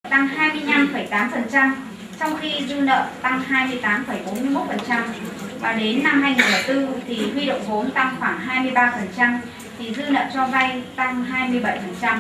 tăng 25,8%, trong khi dư nợ tăng 28,41%. Và đến năm 2004 thì huy động vốn tăng khoảng 23%, thì dư nợ cho vay tăng 27%.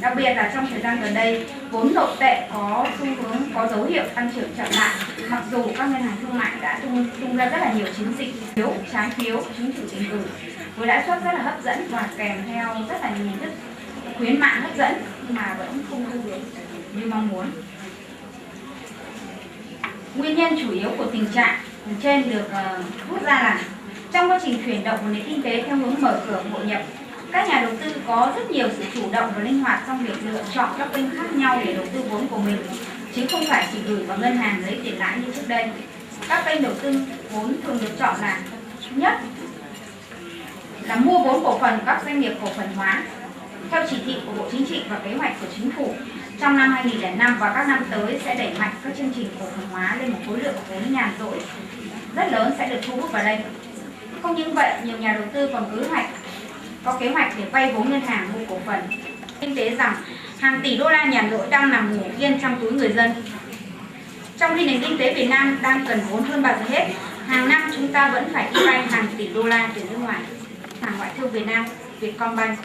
Đặc biệt là trong thời gian gần đây, vốn nội tệ có xu hướng có dấu hiệu tăng trưởng chậm lại, mặc dù các ngân hàng thương mại đã tung ra rất là nhiều chiến dịch phiếu, trái phiếu, chứng chỉ tiền gửi với lãi suất rất là hấp dẫn và kèm theo rất là nhiều hình thức khuyến mại hấp dẫn mà vẫn không thu được như mong muốn. Nguyên nhân chủ yếu của tình trạng trên được rút ra là trong quá trình chuyển động của nền kinh tế theo hướng mở cửa hội nhập, các nhà đầu tư có rất nhiều sự chủ động và linh hoạt trong việc lựa chọn các kênh khác nhau để đầu tư vốn của mình, chứ không phải chỉ gửi vào ngân hàng lấy tiền lãi như trước đây. Các kênh đầu tư vốn thường được chọn là: thứ nhất là mua vốn cổ phần các doanh nghiệp cổ phần hóa. Theo chỉ thị của Bộ Chính trị và kế hoạch của Chính phủ, trong năm 2005 và các năm tới sẽ đẩy mạnh các chương trình cổ phần hóa lên một khối lượng vốn nhàn rỗi rất lớn sẽ được thu hút vào đây. Không những vậy, nhiều nhà đầu tư còn có kế hoạch để vay vốn ngân hàng mua cổ phần. Kinh tế rằng hàng tỷ đô la nhàn rỗi đang nằm ngủ yên trong túi người dân. Trong khi nền kinh tế Việt Nam đang cần vốn hơn bao giờ hết, hàng năm chúng ta vẫn phải đi vay hàng tỷ đô la từ nước ngoài. Hàng ngoại thương Việt Nam, Vietcombank,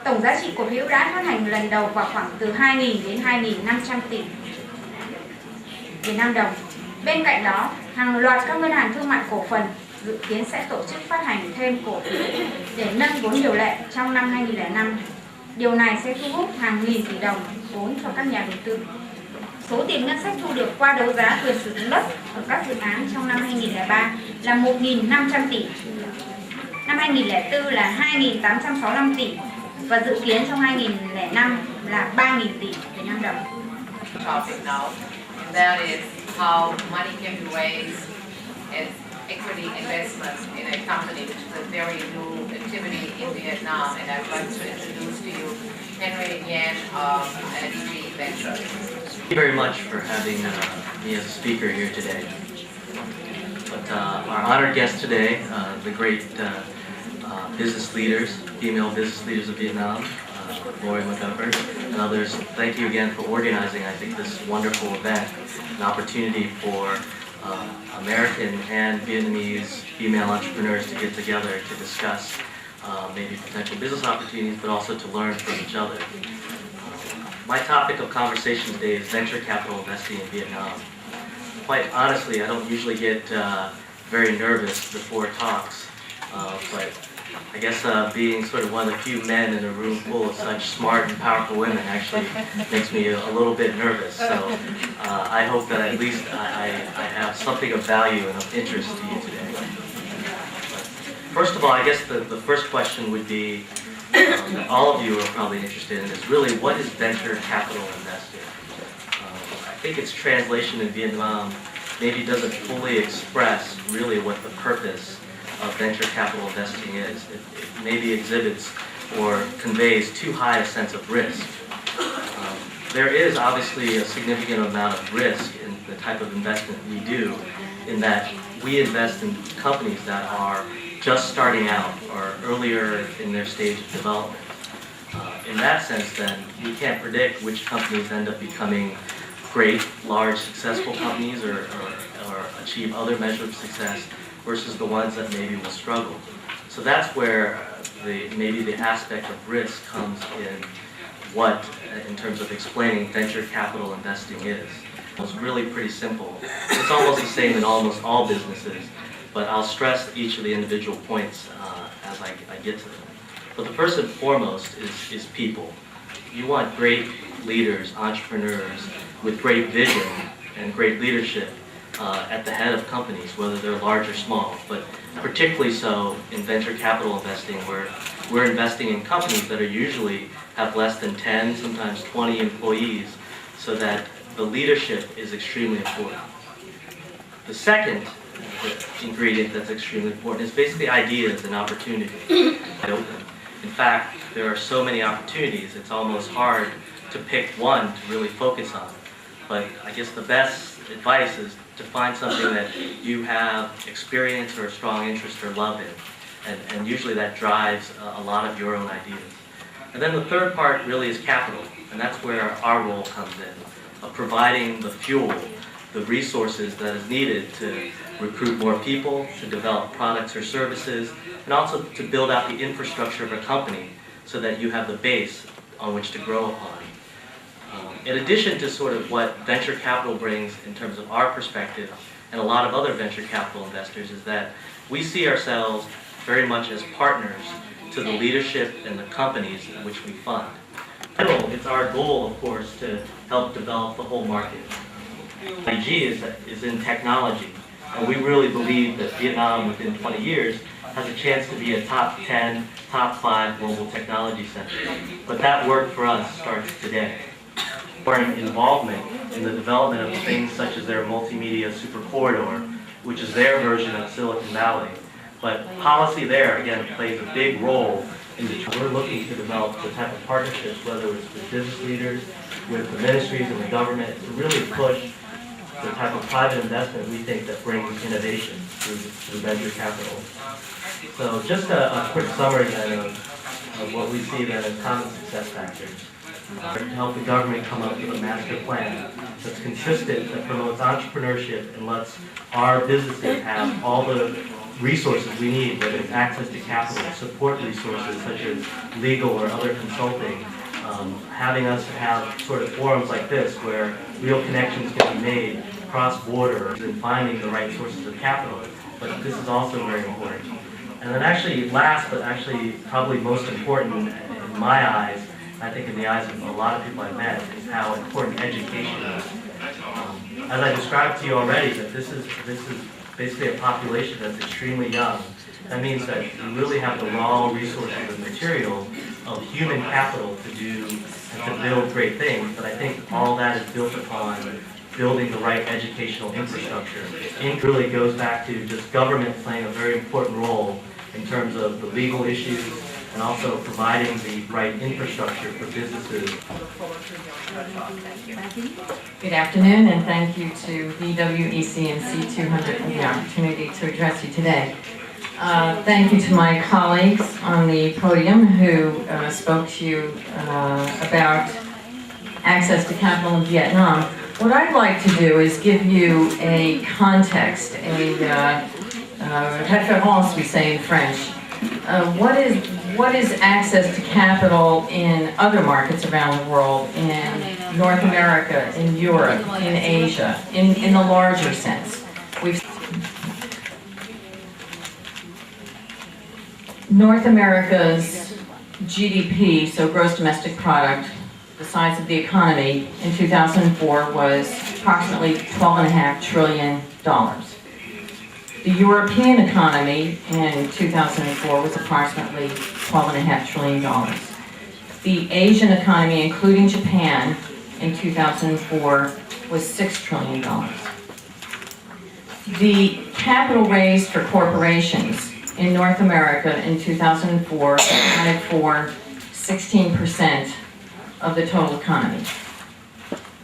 tổng giá trị cổ phiếu đã phát hành lần đầu vào khoảng từ 2.000 đến 2.500 tỷ Việt Nam đồng. Bên cạnh đó, hàng loạt các ngân hàng thương mại cổ phần dự kiến sẽ tổ chức phát hành thêm cổ phiếu để nâng vốn điều lệ trong năm 2005. Điều này sẽ thu hút hàng nghìn tỷ đồng vốn cho các nhà đầu tư. Số tiền ngân sách thu được qua đấu giá quyền sử dụng đất ở các dự án trong năm 2003 là 1.500 tỷ, năm 2004 là 2.865 tỷ và dự kiến trong 2005 là 3.000 tỷ Việt Nam đồng. Topic now, and that is how money can be raised as equity investment in a company, which is a very new activity in Vietnam, and I'd like to introduce to you Henry Nhan of Nghi Ventures. Thank you very much for having me as a speaker here today. But our honored guests today, the great business leaders, female business leaders of Vietnam, Lori McGovern, and others, thank you again for organizing, I think, this wonderful event, an opportunity for American and Vietnamese female entrepreneurs to get together to discuss maybe potential business opportunities, but also to learn from each other. My topic of conversation today is venture capital investing in Vietnam. Quite honestly, I don't usually get very nervous before talks, but I guess being sort of one of the few men in a room full of such smart and powerful women actually makes me a little bit nervous. So I hope that at least I have something of value and of interest to you today. But first of all, I guess the first question would be, that all of you are probably interested in, is really what is venture capital investing? I think its translation in Vietnam maybe doesn't fully express really what the purpose of venture capital investing is. It maybe exhibits or conveys too high a sense of risk. There is obviously a significant amount of risk in the type of investment we do, in that we invest in companies that are just starting out or earlier in their stage of development. In that sense, then, we can't predict which companies end up becoming great, large, successful companies or achieve other measures of success versus the ones that maybe will struggle. So that's where maybe the aspect of risk comes in terms of explaining venture capital investing is. It's really pretty simple. It's almost the same in almost all businesses, but I'll stress each of the individual points as I get to them. But the first and foremost is people. You want great leaders, entrepreneurs with great vision and great leadership at the head of companies, whether they're large or small, but particularly so in venture capital investing, where we're investing in companies that are usually have less than 10, sometimes 20 employees, so that the leadership is extremely important. The second ingredient that's extremely important is basically ideas and opportunities. In fact, there are so many opportunities, it's almost hard to pick one to really focus on. But I guess the best advice is to find something that you have experience or a strong interest or love in. And usually that drives a lot of your own ideas. And then the third part really is capital. And that's where our role comes in, of providing the fuel, the resources that is needed to recruit more people, to develop products or services, and also to build out the infrastructure of a company so that you have the base on which to grow upon. In addition to sort of what venture capital brings in terms of our perspective and a lot of other venture capital investors, is that we see ourselves very much as partners to the leadership and the companies which we fund. It's our goal, of course, to help develop the whole market. IG is in technology, and we really believe that Vietnam within 20 years has a chance to be a top 10, top 5 global technology center. But that work for us starts today. Our involvement in the development of things such as their multimedia super corridor, which is their version of Silicon Valley. But policy there, again, plays a big role in we're looking to develop the type of partnerships, whether it's with business leaders, with the ministries and the government, to really push the type of private investment we think that brings innovation through venture capital. So just a quick summary then of what we see then as common success factors. To help the government come up with a master plan that's consistent, that promotes entrepreneurship and lets our businesses have all the resources we need, whether it's access to capital, support resources such as legal or other consulting, having us have sort of forums like this where real connections can be made cross-border and finding the right sources of capital. But this is also very important. And then actually last, but actually probably most important in my eyes, I think in the eyes of a lot of people I've met, is how important education is. As I described to you already, that this is basically a population that's extremely young. That means that you really have the raw resources and material of human capital to do and to build great things. But I think all that is built upon building the right educational infrastructure. It really goes back to just government playing a very important role in terms of the legal issues and also providing the right infrastructure for businesses. Good afternoon, and thank you to VWEC and C200 for the opportunity to address you today. Thank you to my colleagues on the podium who spoke to you about access to capital in Vietnam. What I'd like to do is give you a context, a référence, we say in French. What is access to capital in other markets around the world, in North America, in Europe, in Asia, in the larger sense? North America's GDP, so gross domestic product, the size of the economy in 2004 was approximately $12.5 trillion. The European economy in 2004 was approximately $12.5 trillion. The Asian economy, including Japan, in 2004 was $6 trillion. The capital raised for corporations in North America in 2004 accounted for 16% of the total economy.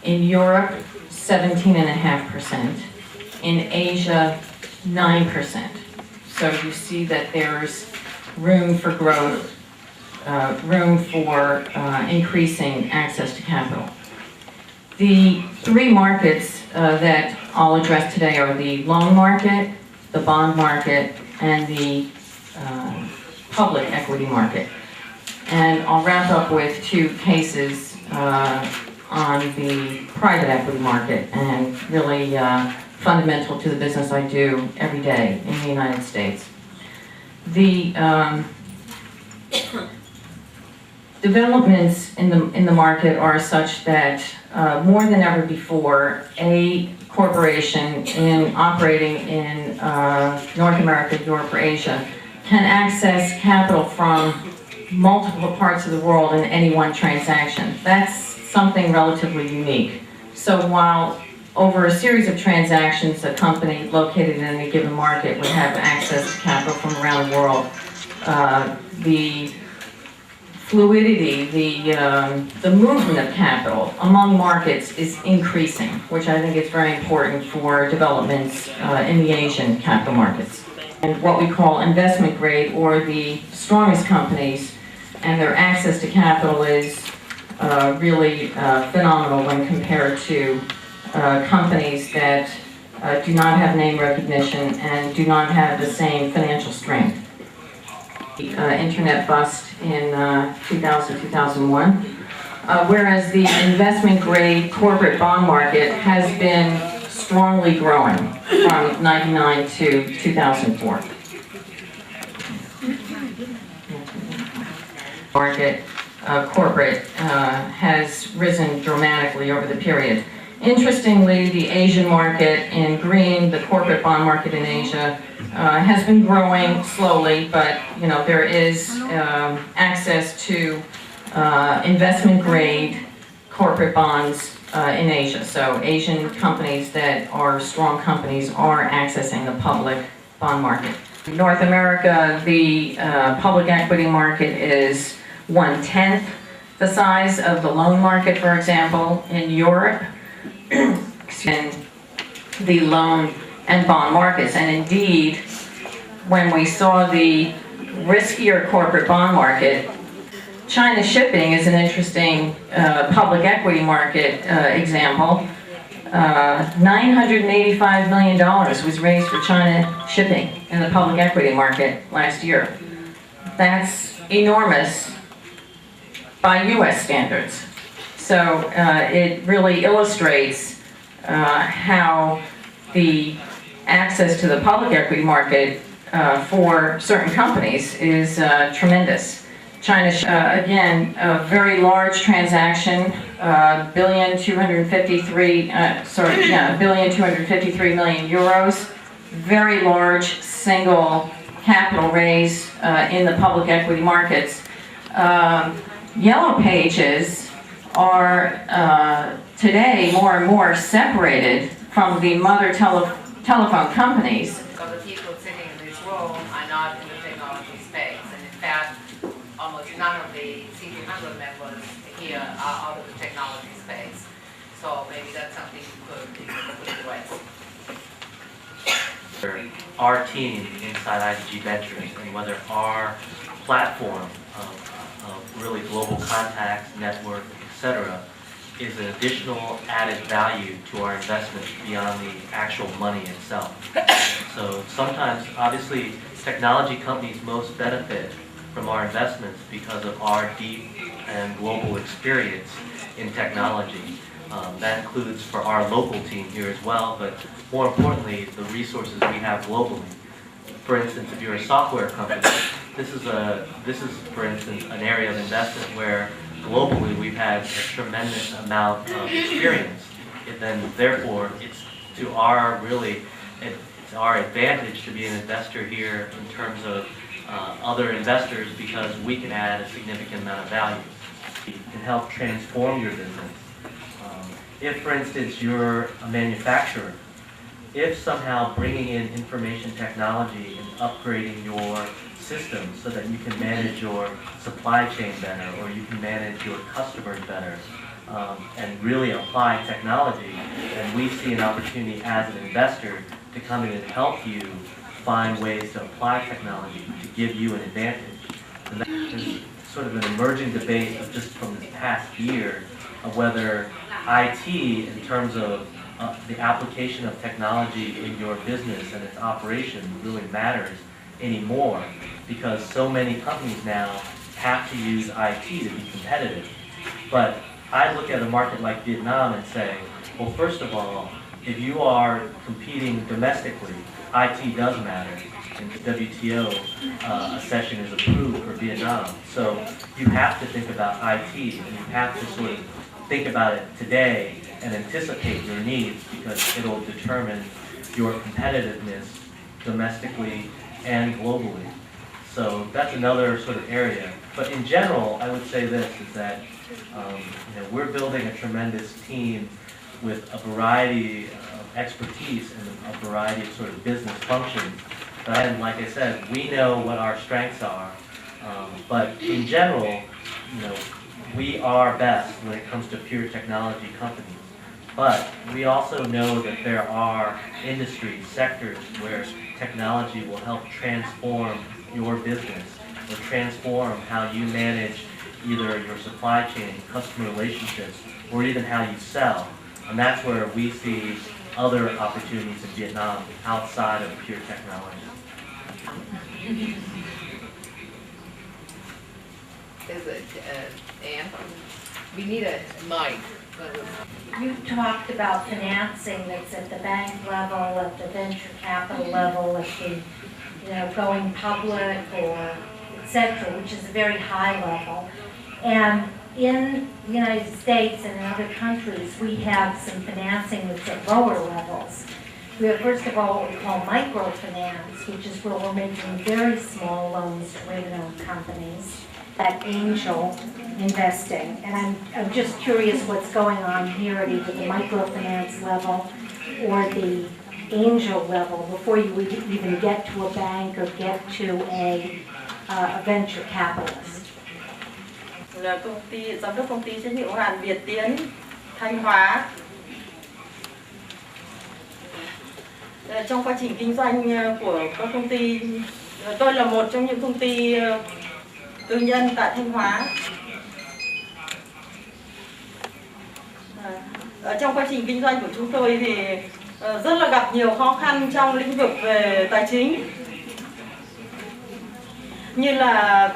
In Europe, 17.5%. In Asia, 9%. So you see that there's room for growth, room for increasing access to capital. The three markets that I'll address today are the loan market, the bond market, and the public equity market. And I'll wrap up with two cases on the private equity market, and really fundamental to the business I do every day in the United States. The developments in the market are such that more than ever before, a corporation operating in North America, Europe, or Asia can access capital from multiple parts of the world in any one transaction. That's something relatively unique. So while over a series of transactions, a company located in any given market would have access to capital from around the world, the fluidity, the movement of capital among markets is increasing, which I think is very important for developments in the Asian capital markets. And what we call investment grade, or the strongest companies, and their access to capital is really phenomenal when compared to companies that do not have name recognition and do not have the same financial strength. Internet bust in 2000-2001, whereas the investment grade corporate bond market has been strongly growing from 99 to 2004. Market corporate has risen dramatically over the period. Interestingly, the Asian market in green, the corporate bond market in Asia, has been growing slowly, but there is access to investment grade corporate bonds in Asia. So Asian companies that are strong companies are accessing the public bond market. In North America, the public equity market is 1/10 the size of the loan market, for example. In Europe, in the loan and bond markets. And indeed, when we saw the riskier corporate bond market, China shipping is an interesting public equity market example. $985 million was raised for China shipping in the public equity market last year. That's enormous by U.S. standards. So it really illustrates how the access to the public equity market for certain companies is tremendous. China, again, a very large transaction, €1,253 million, very large single capital raise in the public equity markets. Yellow pages are today more and more separated from the mother telephone companies. So the people sitting in this room are not in the technology space, and in fact, almost none of the C200 members here are out of the technology space. So maybe that's something you could address. Our team inside IDG Ventures and whether our platform of really global contacts, network, etc., is an additional added value to our investment beyond the actual money itself. So sometimes, obviously, technology companies most benefit from our investments because of our deep and global experience in technology. That includes for our local team here as well, but more importantly, the resources we have globally. For instance, if you're a software company, this is, for instance, an area of investment where globally we've had a tremendous amount of experience. And then, therefore, it's our advantage to be an investor here in terms of other investors because we can add a significant amount of value. It can help transform your business. If, for instance, you're a manufacturer, if somehow bringing in information technology and upgrading your systems so that you can manage your supply chain better or you can manage your customers better and really apply technology, then we see an opportunity as an investor to come in and help you find ways to apply technology to give you an advantage. And there's sort of an emerging debate of just from this past year of whether IT, in terms of the application of technology in your business and its operation, really matters anymore because so many companies now have to use IT to be competitive. But I look at a market like Vietnam and say, well, first of all, if you are competing domestically, IT does matter. And the WTO session is approved for Vietnam. So you have to think about IT and you have to sort of think about it today and anticipate your needs because it'll determine your competitiveness domestically and globally. So that's another sort of area. But in general, I would say this, is that we're building a tremendous team with a variety of expertise and a variety of sort of business functions. And like I said, we know what our strengths are. But in general, we are best when it comes to pure technology companies. But we also know that there are industries, sectors where technology will help transform your business or transform how you manage either your supply chain, customer relationships, or even how you sell. And that's where we see other opportunities in Vietnam outside of pure technology. Is it, Ann? We need a mic. You talked about financing that's at the bank level, at the venture capital level, at the, going public or et cetera, which is a very high level. And in the United States and in other countries, we have some financing that's at lower levels. We have, first of all, what we call microfinance, which is where we're making very small loans to women-owned companies. That angel investing, and I'm just curious what's going on here at either the microfinance level or the angel level before you would even get to a bank or get to a venture capitalist. Là giám đốc công ty trách nhiệm hữu hạn Việt Tiến Thanh Hóa. Trong quá trình kinh doanh của các công ty, tôi là một trong những công ty tư nhân tại Thanh Hóa. Trong quá trình kinh doanh của chúng tôi thì rất là gặp nhiều khó khăn trong lĩnh vực về tài chính. Như là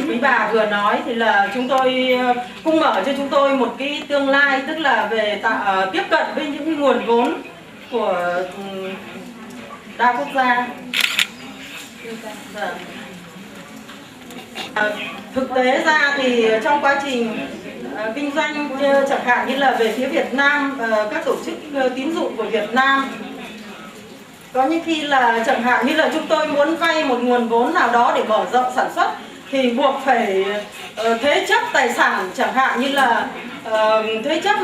quý bà vừa nói thì là chúng tôi cũng mở cho chúng tôi một cái tương lai, tức là về tiếp cận với những cái nguồn vốn của đa quốc gia. Thực tế ra thì trong quá trình kinh doanh chẳng hạn như là về phía Việt Nam, các tổ chức tín dụng của Việt Nam có những khi là chẳng hạn như là chúng tôi muốn vay một nguồn vốn nào đó để mở rộng sản xuất thì buộc phải thế chấp tài sản, chẳng hạn như là thế chấp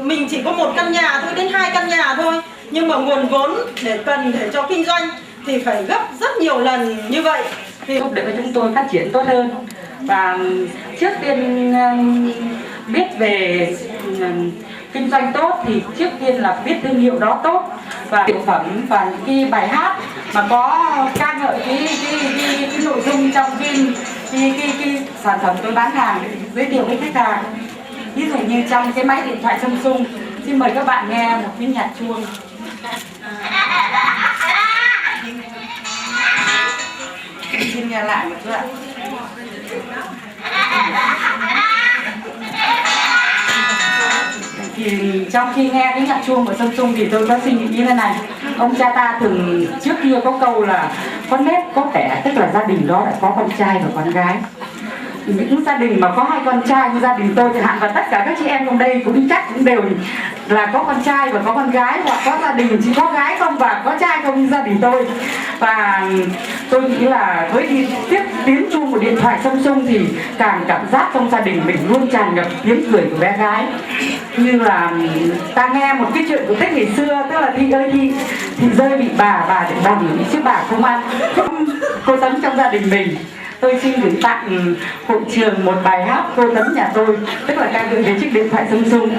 mình chỉ có một căn nhà thôi đến 2 căn nhà thôi, nhưng mà nguồn vốn để cho kinh doanh thì phải gấp rất nhiều lần như vậy. Thì để cho chúng tôi phát triển tốt hơn, và trước tiên biết về kinh doanh tốt thì trước tiên là biết thương hiệu đó tốt và sản phẩm và những cái bài hát mà có ca ngợi cái nội dung trong cái sản phẩm tôi bán hàng để giới thiệu với khách hàng. Ví dụ như trong cái máy điện thoại Samsung, xin mời các bạn nghe một cái nhạc chuông. Xin nghe lại một chút ạ. Thì trong khi nghe cái nhạc chuông của Samsung thì tôi có suy nghĩ như thế này. Ông cha ta thường trước kia có câu là có nếp có tẻ, tức là gia đình đó đã có con trai và con gái. Những gia đình mà có 2 con trai như gia đình tôi chẳng hạn, và tất cả các chị em trong đây cũng chắc cũng đều là có con trai và có con gái, hoặc có gia đình chỉ có gái không và có trai không như gia đình tôi. Và tôi nghĩ là với tiếng chuông của điện thoại Samsung thì càng cảm giác trong gia đình mình luôn tràn ngập tiếng cười của bé gái. Như là ta nghe một cái chuyện của Tết ngày xưa, tức là Thị ơi Thị rơi bị bà để bà nghỉ chứ bà không ăn. Cô Tấm trong gia đình mình. Tôi xin gửi tặng hội trường một bài hát Cô Tấm nhà tôi, tức là ca ngợi về chiếc điện thoại Samsung.